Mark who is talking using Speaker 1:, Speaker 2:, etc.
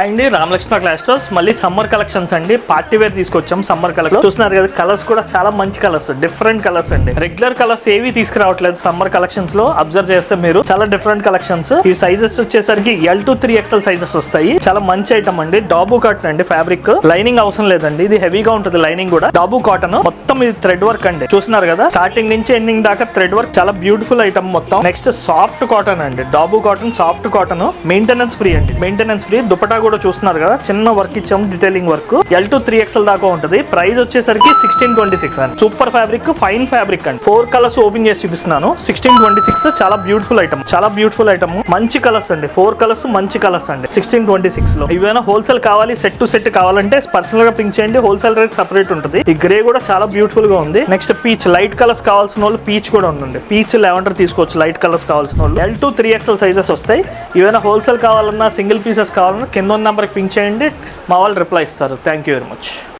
Speaker 1: అండి రామలక్ష్మ class stores మళ్ళీ summer collections అండి. పార్టీ వేర్ తీసుకొచ్చాం సమ్మర్ కలెక్షన్. చూస్తున్నారు కదా, కలర్స్ కూడా చాలా మంచి కలర్స్, డిఫరెంట్ కలర్స్ అండి. రెగ్యులర్ కలర్స్ ఏవి తీసుకురావట్లేదు సమ్మర్ కలెక్షన్స్ లో. అబ్జర్వ్ చేస్తే మీరు చాలా డిఫరెంట్ కలెక్షన్స్. ఈ సైజెస్ వచ్చేసరికి L to 3XL సైజెస్ వస్తాయి. చాలా మంచి ఐటమ్ అండి. డాబు కాటన్ అండి. ఫ్యాబ్రిక్ లైనింగ్ అవసరం లేదండి, ఇది హెవీగా ఉంటుంది లైనింగ్ కూడా. డాబు కాటన్ మొత్తం ఇది థ్రెడ్ వర్క్ అండి. చూస్తున్నారు కదా, స్టార్టింగ్ నుంచి ఎండింగ్ దాకా థ్రెడ్ వర్క్. చాలా బ్యూటిఫుల్ ఐటమ్ మొత్తం. నెక్స్ట్ సాఫ్ట్ కాటన్ అండి. Dabu cotton soft cotton, maintenance free అండి. Maintenance free. దుపట్టా కూడా చూస్తున్నారు కదా, చిన్న వర్క్ ఇచ్చాము, detailing work. L to 3XL దాకా ఉంటుంది. ప్రైస్ వచ్చేసరికి 1626 అండి. సూపర్ ఫ్యాబ్రిక్, ఫైన్ ఫ్యాబ్రిక్ అండి. 4 కలర్స్ ఓపెన్ చేసి చూపిస్తున్నాను. 1626 చాలా బ్యూటిఫుల్ ఐటమ్, చాలా బ్యూటిఫుల్ ఐటమ్. మంచి కలర్స్ అండి, 4 కలర్స్ మంచి కలర్స్ అండి 1626 లో. ఇవేనా హోల్సేల్ కావాలి, సెట్ టు సెట్ కావాలంటే పర్సనల్ గా పింక్ చేయండి, హోల్సేల్ రేట్ సెపరేట్ ఉంటుంది. ఈ గ్రే కూడా చాలా బ్యూటిఫుల్ గా ఉంది. నెక్స్ట్ పీచ్, లైట్ కలర్స్ కావాల్సిన వాళ్ళు పీచ్ కూడా ఉందండి. పీచ్ లెవెండర్ తీసుకోవచ్చు, లైట్ కలర్స్ కావాల్సిన వాళ్ళు. L to 3XL సైజెస్ వస్తాయి. ఏమైనా హోల్సేల్ కావాలన్నా, సింగిల్ పీసెస్ కావాలన్నా కింద ఉన్న నెంబర్కి పింక్ చేయండి, మా వాళ్ళు రిప్లై ఇస్తారు. Thank you very much.